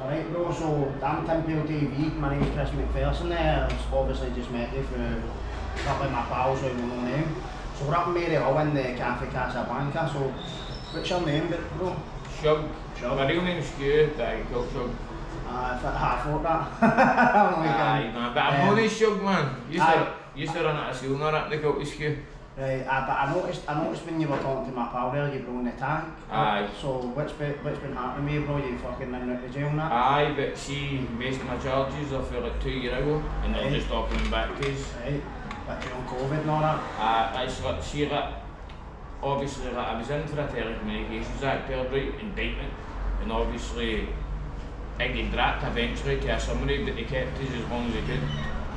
Alright bro, so I'm TinPailTV, my name's Chris McPherson there. I've obviously just met you through a couple of my pals who will know name. So we're up in Mary Hill in the Cafe Casablanca, so what's your name bro? Shug. Shug. My real name's Stu, but I go Shug. I thought that. Aye man, but I'm only Shug man. Used to run at a school and that, they call it Stu. Right, but I noticed when you were talking to my pal there, you were on the tank. Aye. So what's been happening with you bro? You fucking in and out of jail and that? Aye, but see, most of my charges are for like 2 years ago, and they're just all coming back to us. Right, but during COVID and all that? It's like, see like, obviously like, I was in for a Telecommunications Act there, right, indictment, and obviously I get dropped eventually to a summary, but they kept us as long as they could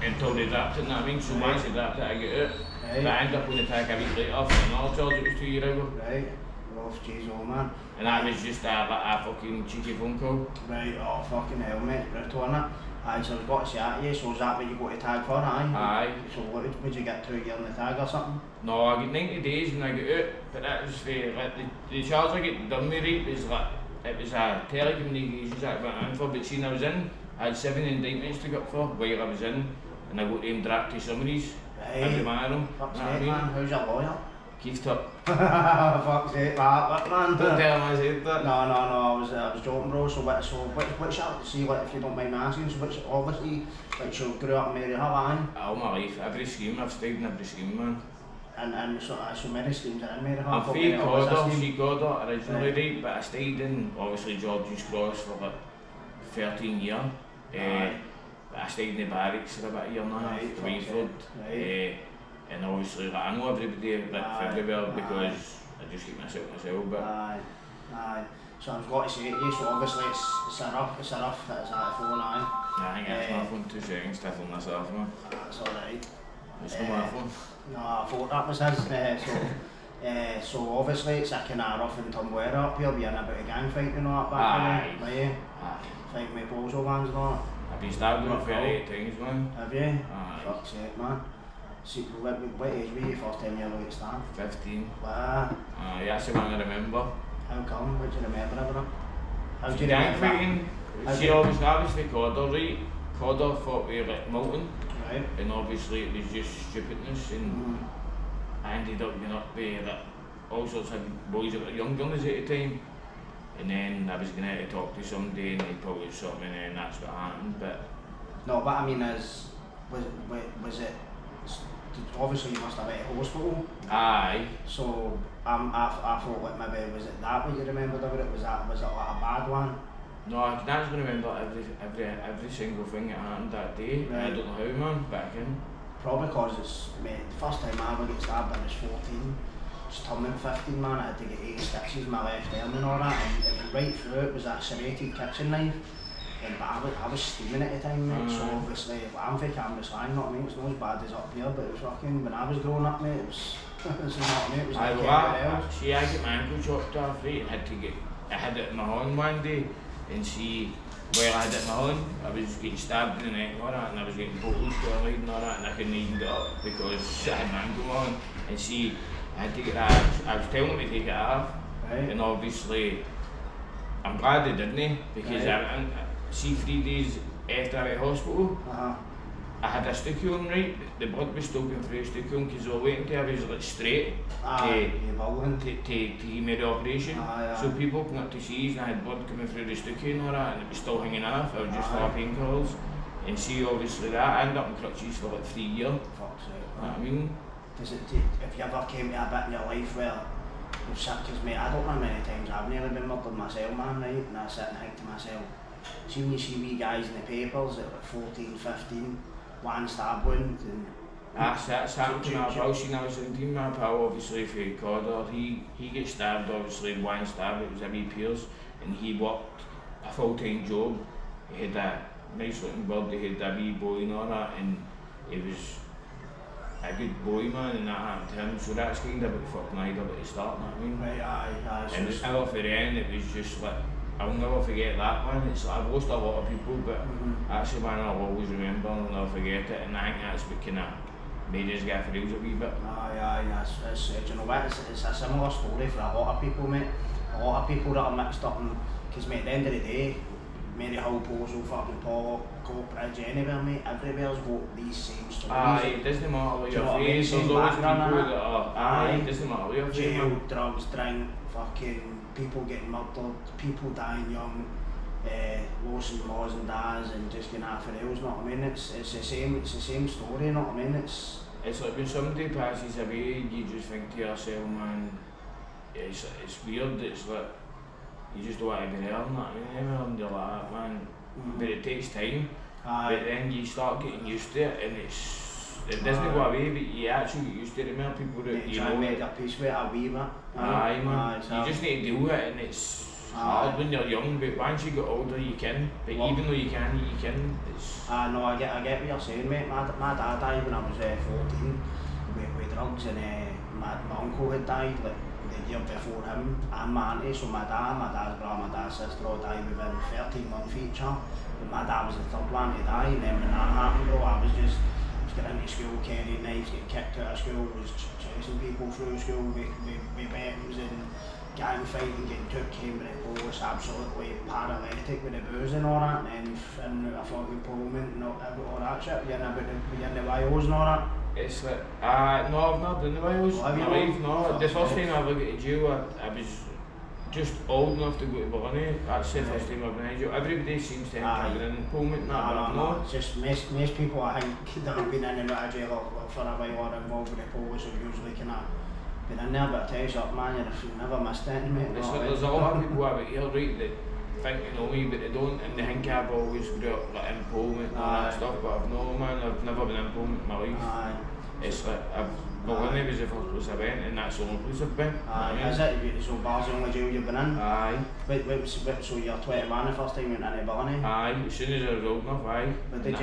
until they dropped it, you know what I mean? So once they dropped it, I get out. Right. But I ended up on the tag a week later for another charge, it was 2 years ago. Right, well, jeez, oh man. And that was just a fucking cheeky phone call. Right, oh fucking hell mate, brutal innit? Aye, so I've got to say that to you, so is that what you got to tag for, aye? Aye. So what, would you get 2 years in the tag or something? No, I get 90 days when I get out, but that was for, like, the charge I get done with it was like, it was a Telecommunications Act I went in for, but seeing I was in, I had 7 indictments to go up for while I was in, and I got them dragged to summaries. Right. Every man of them. Fuck's sake man, who's your lawyer? Keith Tuck. Fuck's sake, that man. Don't tell him I said that. No, I was joking bro, so what's your, see what, if you don't mind me asking, so what's, obviously, like you grew up in Mary Hill, aye? All my life, every scheme, I've stayed in every scheme man. And so many schemes are in Mary Hill? I'm How free many of us are Corder, scheme? free Corder originally, Right. right, but I stayed in, obviously, George's Cross for like 13 years. But I stayed in the barracks for about a year and a half, Right, Wayford. right. And obviously, like, I know everybody like, everywhere because I just keep myself but Aye. So I've got to say to you, so obviously it's a rough, it's that phone, aye? I think that's my phone, 2 seconds, still on myself, man. That's alright. It's not my phone. No, I thought that was his, so obviously it's a kind of rough and tumble area up here, being about a gang fight and all that back then, Aye. Fighting with Bozo vans and all that. I've been stabbed about 38 times, man. Have you? Aye. Fuck's sake, man. See, what age were you first time you ever got stabbed? 15. Wow. That's the one I remember. How come? What do you remember about it? How do you Gang remember? fighting. See, obviously Corder, right? Corder fought with like Milton. Right. And obviously it was just stupidness, and I ended up getting up with like, all sorts of boys that were young gunners at the time. And then I was going to talk to somebody and they probably shot me, and then that's what happened. But No, what I mean is, was it, obviously you must have been at hospital. aye. So I thought like maybe was it that what you remembered about it? Was it like a bad one? No, I can actually remember every single thing that happened that day. Right. I don't know how, man, back in. Probably because it's mate, the first time I ever got stabbed I was 14. Just turning 15 man, I had to get 8 stitches in my left arm and all that, and it went right through it was a serrated kitchen knife. But I was steaming at the time, mate, so obviously I'm from Cambuslang, you know what I mean? It's not as bad as up here, but it was fucking, when I was growing up, mate, it was, you know what I mean? It was like everywhere else. See, I got my ankle chopped off, right, and I had it in my hand one day, and see, where I had it in my hand, I was getting stabbed in the neck and all that, and I was getting bottles to and all that, and I couldn't even get up because I had my ankle on, and see, I had to get that, I was telling them to take it off, Right. and obviously, I'm glad they didn't, because Right. see 3 days after I went to hospital, Uh-huh. I had a sticky on, right, the blood was still going through a sticky on because they were waiting till I was like straight to give me the operation. So people came up to see and I had blood coming through the sticky and all that, and it was still hanging off. I was just full of painkillers. And see, obviously that, I ended up in crutches for like 3 years. Fuck's sake. You know what I mean? Does it take, if you ever came to a bit in your life where you've sat, because mate, I don't know how many times I've nearly been murdered myself, man, right? And I sit and think to myself, see when you see wee guys in the papers at like 14, 15, one stab wound, and That's happened to my pal. See, when I was 17, my pal, obviously, for Corder, he gets stabbed, obviously, one stab, it was a wee pierce, and he worked a full-time job. He had a nice looking bird, he had a wee boy and all that, and he was a good boy, man, and that happened to him, so that's kind of what fucking I'd at the start, you know what I mean? right, aye, And however for the end, it was just like, I'll never forget that, man. It's like, I've lost a lot of people, but that's the one I'll always remember and I'll never forget it, and I think that's what kind of made us get for reals a wee bit. Aye, that's do you know what, it's a similar story for a lot of people, mate. A lot of people that are mixed up in, because mate, at the end of the day, Maryhill, Postal, fucking Pollock, Court Bridge, anywhere, mate, everywhere's got these same stories. Aye, it doesn't matter what your face, there's always people that are, aye, it doesn't matter what your face. Jail, drugs, drink, fucking people getting murdered, people dying young, losing maws and dads and just getting out for rails, you know what I mean? It's the same story, you know what I mean? It's like when somebody passes away, you just think to yourself, man, it's weird, it's like, you just don't want to be there, you know what I mean? And you're like that, man. But it takes time. But then you start getting used to it, and it doesn't go away, but you actually get used to it. The more people that you know, make their peace with it a wee bit. Aye, man. You just need to deal with it, and it's hard when you're young, but once you get older, you can. But even though you can, it's... no, I get what you're saying, mate. My dad died when I was 14 with drugs, and my uncle had died like the year before him, and my auntie, so my dad's brother, my dad's sister all died within 13 months each other. But my dad was the third one to die, and then when that happened, bro, I was getting into school, carrying knives, getting kicked out of school, was chasing people through school with weapons and gang fighting, getting took Cambridge Police, absolutely paralytic with the booze and all that, and then I thought with Parliament and all that shit, we in the YOs and all that. It's like, no, I've not done the YOs in my life, no. The first time I ever got to jail, I was just old enough to go to Burnley. That's the first time I've been in jail. Everybody seems to think I've been in Parliament and that, but no. It's just most people I think that have been in and out of jail for a while or involved with the police have usually kind of been in there, but I tell you something, man, you've never missed anything, mate. There's a lot of people out here, right, that think they know me, but they don't, and they think I've always grew up like, in Parliament and all that stuff, but I've no, man, I've never been in Parliament in my life. It's like, Burnley was the first place I went, and that's the only place I've been. Is it? So Bar's the only jail you've been in? Aye. So you're 21 the first time you went into Burnley? Aye, as soon as I was old enough, aye. But did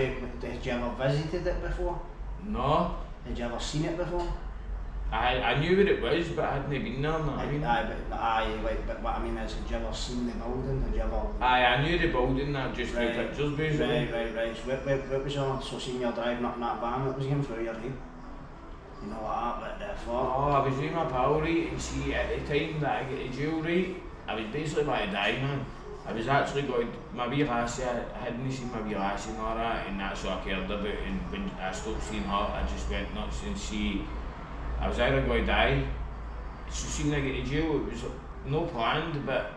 you ever visited it before? No. Did you ever seen it before? I knew what it was, but I hadn't been there, no. But what I mean is, had you ever seen the building? Had you ever... Aye, I knew the building, just through pictures, basically. Right. So what was your... So seeing you driving up in that van, what was going through your head? You know what the fuck? Oh, I was with my pal, right, and see, at the time that I got to jail, right, I was basically about to die, man. I was actually going, my wee lassie, I hadn't seen my wee lassie and all that, and that's what I cared about, and when I stopped seeing her, I just went nuts and see, I was either going to die, so seeing I get to jail, it was no planned, but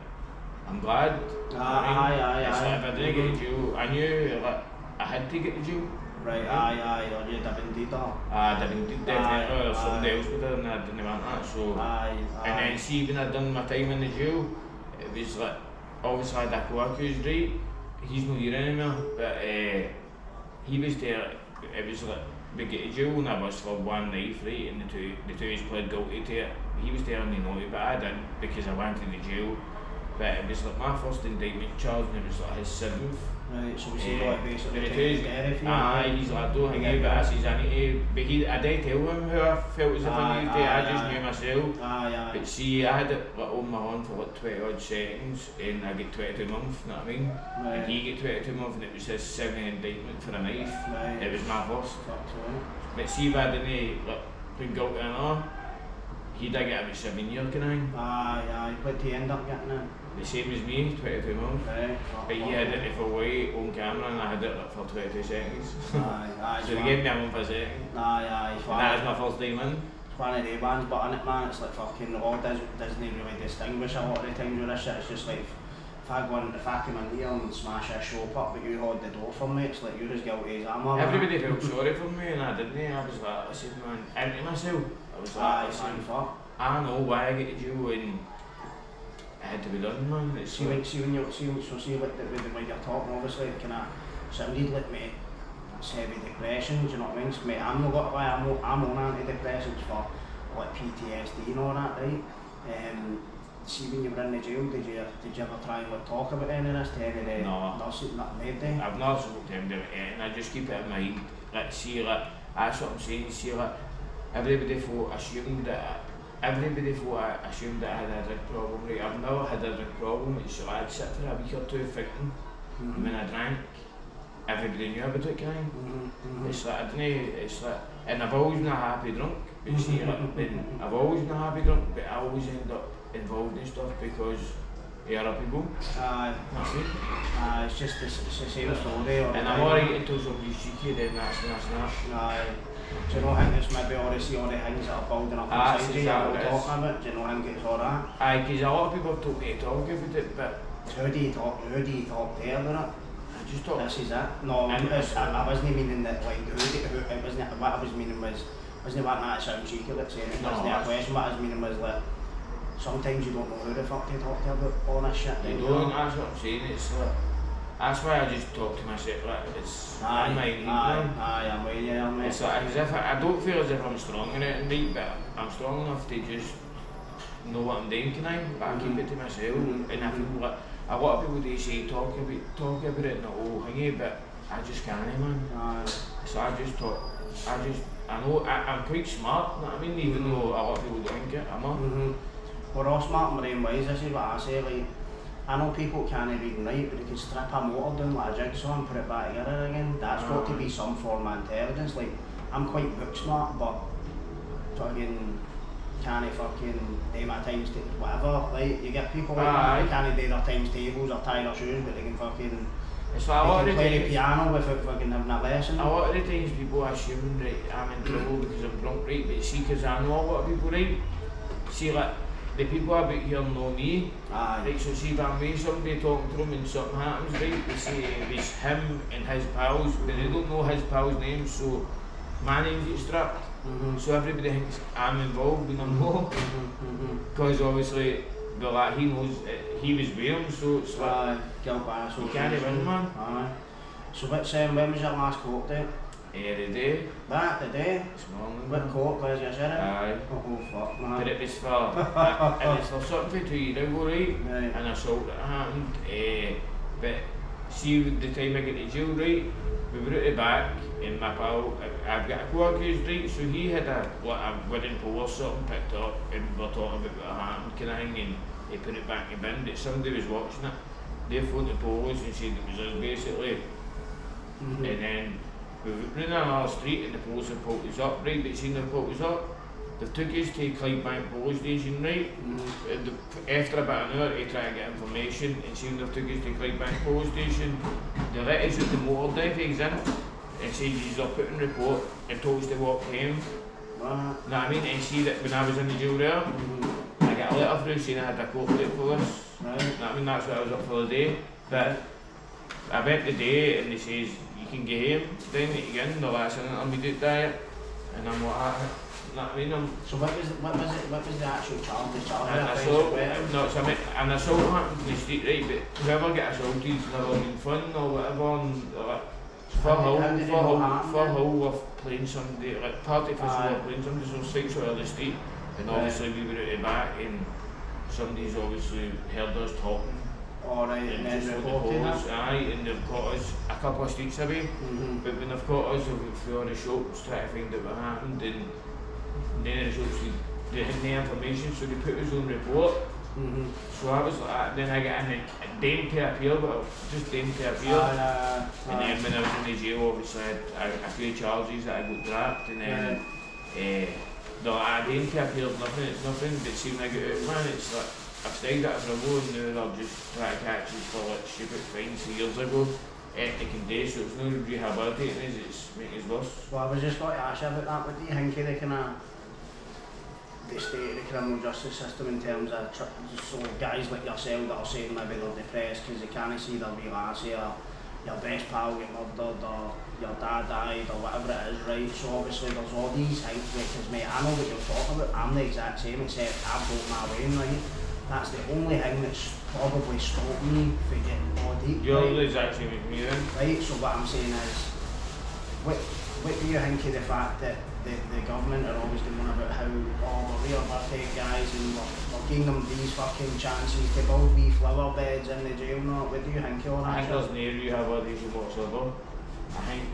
I'm glad. Aye. It's like if I didn't get to jail, I knew like, I had to get to jail. Right, aye, or you'd have been dead or? I'd have been dead definitely, or somebody else would have, and I didn't want that, so... Aye. And then see, when I'd done my time in the jail, it was like, obviously I had a co-accused, right? He's not here anymore, but he was there, it was like, we get to jail and I was for one knife, right, and the two is pled guilty to it. He was there and they know it, but I didn't because I went to the jail. But it was like my first indictment charge and it was like his 7th. Right, so was he like basically taking care of you? Aye, he's like, don't hang out, but that's his anity. But I did tell him how I felt as if I needed to, I just knew myself. But see, I had it like, on my hand for like 20 odd seconds and I get 22 months, you know what I mean? Right. And he get 22 months and it was his 7th indictment for a knife. Right. It was my first. Right. But see if I didn't like, been guilty or not, he did get about 7 years, can I? Aye, what did he end up getting in? The same as me, 22 months. Right. But he had it for away on camera and I had it like, for 22 seconds. Aye. So they gave me a month a second. Aye. And that was my first time in. It's one of the ones, but in it, man, it's like fucking the law doesn't really distinguish a lot of the times with this shit. It's just like, if I come in here and smash a shop up, but you hold the door for me, it's like you're as guilty as I'm. Everybody felt sorry for me and I didn't. I was like, I said, man, empty myself. I was like, I know why I get to jail and it had to be done, man. It's see when you're talking, obviously, it kind of sounded like me. It's heavy depression, do you know what I mean? So, mate, I'm not got why I'm on antidepressants for like PTSD and all that, right? See when you were in the jail, did you ever try and like, talk about any of this to any of the nurses? Nothing. I've not spoken to him about anything. I just keep it in mind. Like, see, like that's what I'm saying. See, like everybody assumed that I had a drug problem. Right? I've never had a drug problem. It's like I'd sit for a week or two thinking, and when I drank, everybody knew about it, kind. It's like I didn't. It's like, and I've always been a happy drunk. But see, like, I've always been a happy drunk, but I always end up involved in stuff because other people. Aye. It's just it's the same story. And I'm alright until somebody's cheeky, then that's that. Aye. Do you not think it's maybe obviously all the things that are building up inside you that we're talking about? Do you not think it's all that? Aye, because a lot of people have told me to talk about it, but Who do you talk there about it? I just talk. This is it. No, I wasn't meaning that like who it wasn't, what I was meaning wasn't what that sounds cheeky like saying it, wasn't a question, what I was meaning was like sometimes you don't know who the fuck to talk to about all this shit. You don't, that's what I'm saying, it's like, that's why I just talk to myself, like, it's Aye, I'm with you there, mate. It's like as if I don't feel as if I'm strong in it, right, but I'm strong enough to just know what I'm doing tonight, but I keep it to myself, and I feel like a lot of people they say talk about it and the whole thingy, but I just can't, man. So I just talk, I know I'm quite smart, you know what I mean, even though a lot of people don't think it, am I? We're all smart in our own ways, this is what I say, like, I know people can't read and write, but they can strip a motor down like a jigsaw and put it back together again. That's got to be some form of intelligence, like, I'm quite book smart, but fucking can't fucking do my times tables, whatever, like, you get people like that, they can't do their times tables or tie their shoes, but they can fucking it's like a lot of play the the piano without fucking having a lesson. A lot of the times people assume that I'm in trouble because I'm drunk, right, but see, because I know a lot of people, right, see, like, the people about here know me, right, so see if I'm with somebody talking to them and something happens, right, they say it's him and his pals, but they don't know his pals' names, so my name gets stripped, so everybody thinks I'm involved when I'm not, because obviously, but like, he knows he was with him, so it's like, you can't win, man. So when was your last court date? The day. That, the day? This morning. What court, where's your sheriff? Aye. Oh fuck, man. But it was for something for 2 years ago, right? An assault that happened. But see, the time I get to jail, right? We were at the back, and my pal, I've got a co-accused, right? So he had a wedding pole or something picked up, and we're talking about what happened, kind of thing, and he put it back in the bin, but somebody was watching it. They phoned the police and said it was us, basically. And then we were running on our street, and the police have pulled us up, right? But seen they've pulled us up. They took us to Clydebank police station, right? After about an hour to try and get information, and seen they took us to Clydebank police station, they let us with the motor drive in and said you're putting report and told us to walk home. Know what I mean? And see that when I was in the jail there, I got a letter through saying I had a court date for this. Know what I mean? That's why I was up for the day. But I went the day and they says you can get home, then again the last intermediate diet, and I'm like, know what I mean? So what was the actual charge? An assault, no, it's an assault happened in the street, right, but whoever got assaulted has never been fun or whatever, and for Hull were playing somebody, like party officials were playing somebody, so six were on the street, and obviously we were at the back, and somebody's obviously heard us talking. Alright, and then reported us? Aye, and they've got us a couple of streets away, but when they've got us, they've went through all the shops trying to find out what happened, and then the shops, they had no information, so they put us on report. So I was like, then I got a dame to appeal, but just dame to appeal. And then when I was in the jail, obviously I had a few charges that I got dropped, and then the dame to appeal is nothing, it's nothing, but see when I get out, man, it's like, I've stayed at a row and now they're just trying to catch us for like stupid fines years ago. They can do, so it's not rehabilitating us, it's making us worse. Well, I was just going to ask you about that. What do you think of the kind of the state of the criminal justice system in terms of so guys like yourself that are saying maybe they're depressed because they can't see their real ass or your best pal get murdered or your dad died or whatever it is, right? So obviously there's all these things, because mate, I know what you're talking about, I'm the exact same except I've broke my way, right? That's the only thing that's probably stopped me from getting more deep. You're the exact same with me then. Right, so what I'm saying is, what do you think of the fact that the government are always going on about how we're rehabilitate guys and we're giving them these fucking chances to build wee flower beds in the jail and all? What do you think of all that? I think there's no rehabilitation whatsoever. I think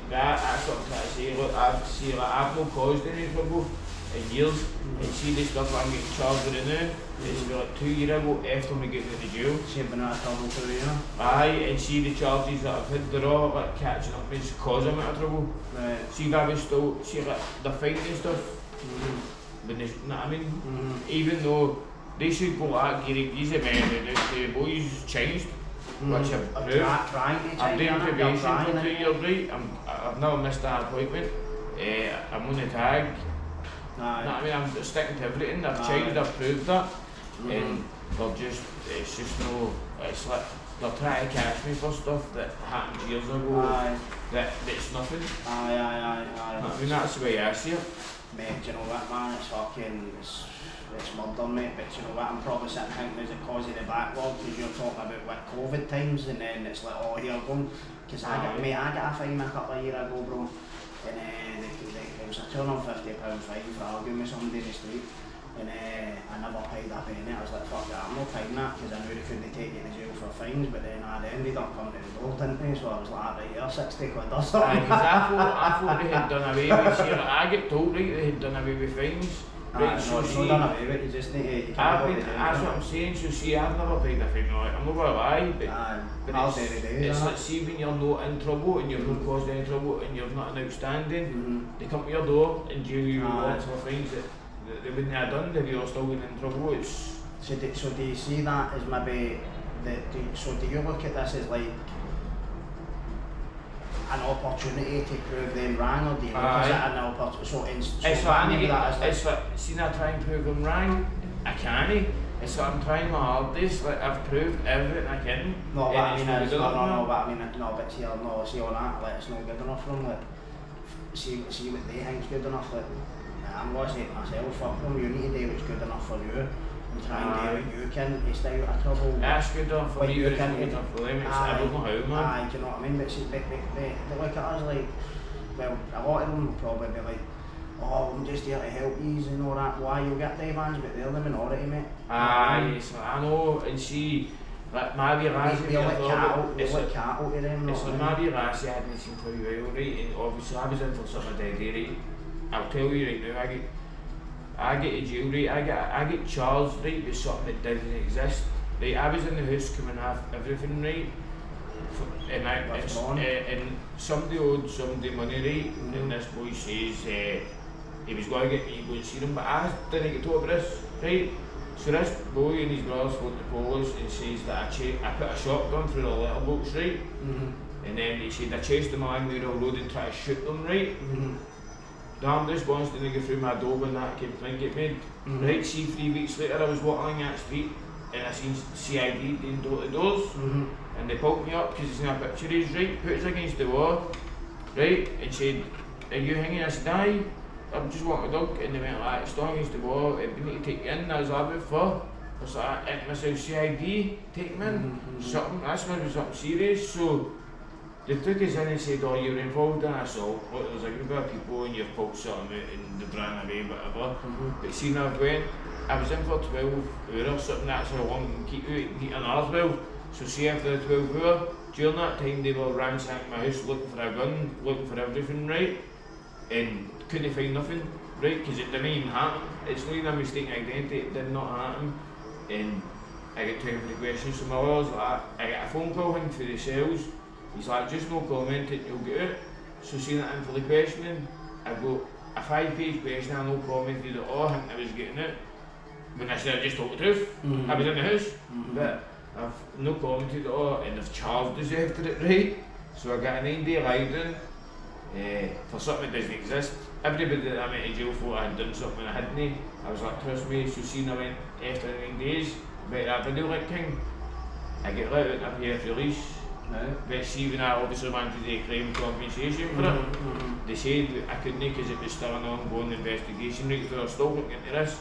that's what I'm trying to say. Look, I've not caused any trouble in years, and see the stuff I'm getting charged with now, it's like 2 years ago after me getting out of jail. See, been out of trouble 2 years? Aye, and see the charges that I've had, they're all like catching up with cause I'm out of trouble. Right. See if I was still, see like, they're fighting and stuff, but they, know what I mean? Even though they should go like these the boys changed, which I've proved. I'm doing probation for 2 years, right? I've never missed that appointment. I'm on the tag. You know what I mean? I'm sticking to everything. I've changed, I've proved that. And it's just no, it's like, they're trying to catch me for stuff that happened years ago, that's nothing. I mean, that's the way I see it. Mate, do you know what, man, it's fucking, it's murder, mate, but do you know what, I'm probably sitting thinking, is it cause of the backlog, because you're talking about what COVID times, and then it's like, oh, here going, because I got a fine a couple of years ago, bro, and it was a £250 fine for arguing with somebody in the street, and I never paid a penny. I was like, fuck that, I'm not paying that, because I knew they couldn't take you to jail for fines, but then they ended up coming to the door, didn't they? So I was like, right, you're 60 quid or something. Because I thought they had done away with it. I get told, right, they had done away with fines. Right, so see, done away with it, you just need to, you can't that's what I'm saying, so see, I've never paid a fine, right? I'm not going to lie, but it's like, see, when you're not in trouble, and you've not caused any trouble, and you've not an outstanding, they come to your door and jail you with lots of fines that they wouldn't have done if you're still been in trouble. So do you see that as maybe, so do you look at this as like an opportunity to prove them wrong, or do you look at it an opportunity? It's like, see, I try and prove them wrong, I can't. It's like I'm trying my hardest, like I've proved everything I can. No, but I mean, but see on that, like, it's not good enough for them, like, see what they think's good enough, like, I'm going to say to myself, fuck them, you need to do what's good enough for you, and try and do what you can to stay out of trouble. That's good enough for me, but it's not good enough for them, I don't know how, man. Do you know what I mean? But see, they look at us like, well, a lot of them will probably be like, oh, I'm just here to help you and all that. Why you'll get the vans, but they're the minority, mate. Yes, I know, and see, like Maddie Lassie, it's like cattle to them. It's like Maddie Lassie hadn't seen for a while, right? And obviously I was in for something dead here, right? I'll tell you right now, I get to jail, right? I get charged, right, with something that didn't exist. Right, I was in the house coming off everything, right? And somebody owed somebody money, right? And this boy says he was going to get me to go and see him, but I didn't get told about this, right? So this boy and his brothers phoned the police and says that I put a shotgun through the letterbox, right? And then he said I chased them along the road and tried to shoot them, right? Damn, this once didn't go through my door when that complaint get made. Right, see, 3 weeks later I was walking that street and I seen CID doing door to doors, and they pulled me up because they seen a picture of his, right, put us against the wall, right, and said, are you hanging? I said, aye, I'm just walking a dog, and they went like, stand against the wall, we need to take you in. I was like, what for? I was like, I myself, CID, take me in, something, that's going to be something serious. So they took us in and said, oh, you were involved in assault, look, there's a group of people and you've pulled something out and they've ran away, whatever. But see, now I was in for 12 hours, something that's how long you can keep another 12. So see, after the 12 hours, during that time they were ransacking my house looking for a gun, looking for everything, right? And couldn't find nothing, right? Because it didn't even happen. It's not even a mistaken identity, it did not happen. And I get 20 questions from my lawyers, like, I get a phone call in for the cells. He's like, just no comment and you'll get out. So seeing that in for the questioning, I go, a 5-page question, I no commented at all, I think I was getting out. When I said I just told the truth, I was in the house, but I've no commented at all, and they've charged us after it, right? So I got a 9-day lie-down for something that doesn't exist. Everybody that I went to jail for, I had done something I hadn't. I was like, trust me, so seeing I went after 9 days, better that video like king, I get let out and I pay for release. But see, when I obviously wanted a crime compensation for it, they said I couldn't because it was still an ongoing investigation, right? So they're still looking into this.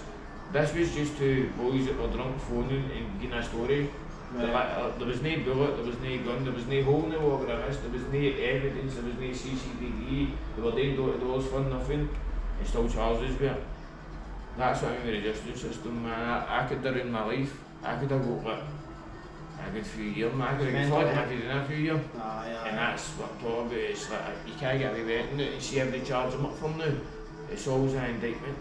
This was just two boys that were drunk phoning and giving a story. There was no bullet, there was no gun, there was no hole in the wall where I missed, there was no evidence, there was no CCTV, they were doing door to doors for nothing, and still charged us with it. That's what I mean with the justice system, man. I could have ruined my life, I could have got like a good few years, man. I could have got fucked in a few years. And that's what I'm talking about, it's like, you can't get away with it, and see if they charge them up from now, it's always an indictment.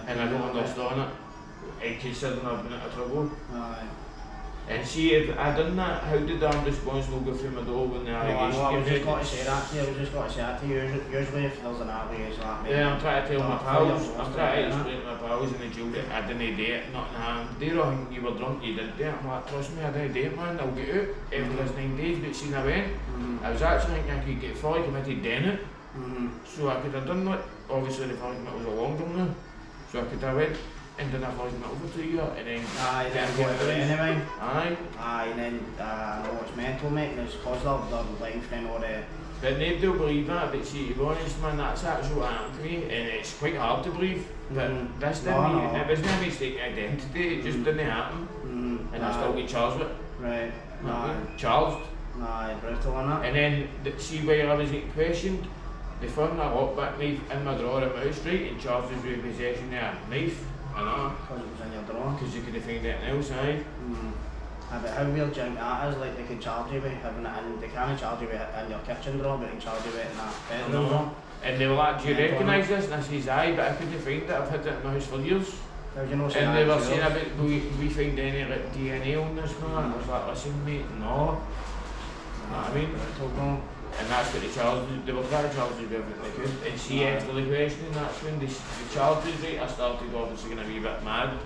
And I don't understand it, and considering I've been out of trouble. And see, if I done that, how did the responsible go through my door when the allegation I was came just got to say that to you, I was just got to say that to you. Usually if there's an allegation like me, yeah, I'm trying to tell my pals, I'm trying to that. explain to my pals in the jail that I didn't do it, nothing happened. They all think you were drunk, you didn't do it. I'm like, trust me, I didn't do it, man, I'll get out after this 9 days, but see, I went. I was actually thinking I could get fully committed doing it. So I could have done that. Obviously the fully committed was a long time now. So I could have went and done a fully committed for 2 years and then aye, then got it anyway. Aye. Aye, and then I know it's mental, mate, and it's because they're life and all the... But nobody will believe that, but see, to be honest, man, that's actually what happened to me, and it's quite hard to believe. But this didn't, it wasn't a mistake identity, it just didn't happen. And I still get charged with it. Right, aye. Charged. Aye, brutal on that. And then, see, while I was getting questioned, they found a lockback knife in my drawer at my house, right, and charged us with possession of a knife. I know. Because it was in your drawer. Because you couldn't find anything else, aye. But how weird do you think that is? Like they can charge you with having it in, they can't charge you with it in your kitchen drawer, but they can charge you with it in that bedroom drawer. And they were like, do you recognise this? And I says, aye, but I couldn't find it, I've had it in my house for years. How do you know? And they were saying about, we find any like DNA on this, man? I was like, listen mate, no. You know what I mean? And that's what they charged us, they were trying to charge us with everything they could. And see, after the questioning, that's when they charged us, right, I started obviously getting a wee bit mad.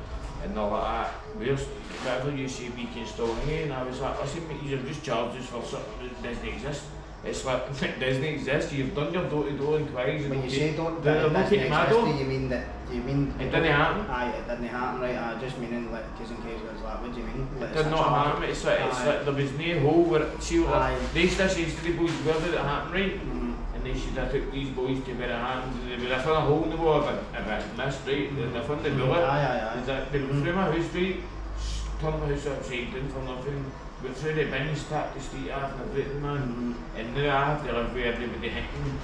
And all like that, whatever you say we can still hang. And I was like, listen mate, you've just charged us for something that doesn't exist. It's like, it doesn't exist, you've done your door-to-door inquiries. When you say don't, they're looking at my door. Do you mean that, it didn't happen? Aye, it didn't happen, right, I just meaning like, because in case it was like, what do you mean? It did not happen, it's like there was no hole where, see what, they used to say to the boys, where did it happen, right? And they should have took these boys to where it happened, they found a hole in the wall if it missed, right? They found the bullet, they went through my house, right? Turned my house upside down for nothing. Went through the bins, tapped the street off and everything, man. And now I have to live with everybody thinking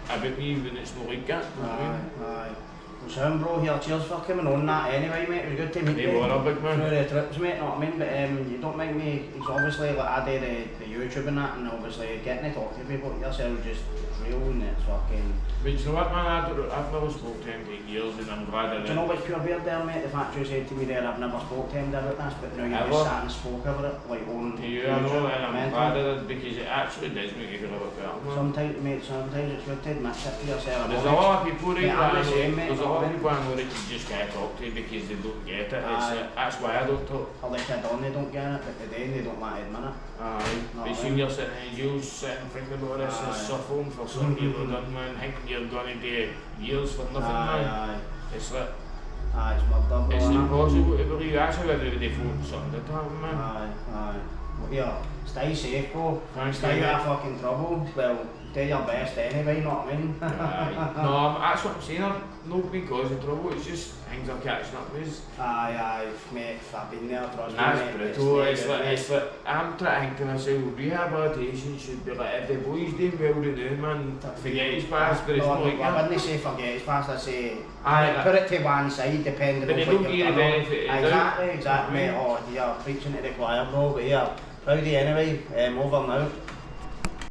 about me when it's not like that. Aye. Well, sound bro here, cheers for coming on that anyway, mate. It was good to meet you. They were a big man. Through the trips, mate, know what I mean? But you don't mind me, it's obviously like I do the YouTube and that, and obviously getting to talk to people like yourself is just real and it's fucking... But you know what, man, I've never spoke to him in years and I'm glad I did. Do you know what's pure weird there, mate? The fact you said to me there, I've never spoke to him about this, but now you just sat and spoke about it, like on to you, I know, and I'm glad I did because it actually does make you feel a bit better, man. Sometimes, mate, sometimes it's good to admit it to yourself. There's a lot of people right now, there's a lot of people I know that you just can't talk to because they don't get it. That's why I don't talk. Or like I don't, they don't get it, but today they don't want to admit it. Aye. But see, you're sitting in jail, sitting thinking about this and suffering for something you've done, man, thinking you're going to do years for nothing, man. It's like... Aye, it's murder, bro. It's impossible to believe. That's how everybody thought something did happen, man. Aye. Well, here, stay safe, bro. Thanks, stay out of fucking trouble. Well, do your best anyway, you know what I mean? No, that's what I'm saying. I'm not being causing trouble, it's just things are catching up with us. Aye, mate, I've been there, trust me. That's brutal. It's like, I'm trying to think to myself, rehabilitation should be like, if the boy's doing well to do, man, forget his past, but it's not like that. I wouldn't say forget his past, I'd say put it to one side, depending on what you've done. Exactly, mate. Oh, you're preaching to the choir, bro, but yeah, proud of you anyway, over now.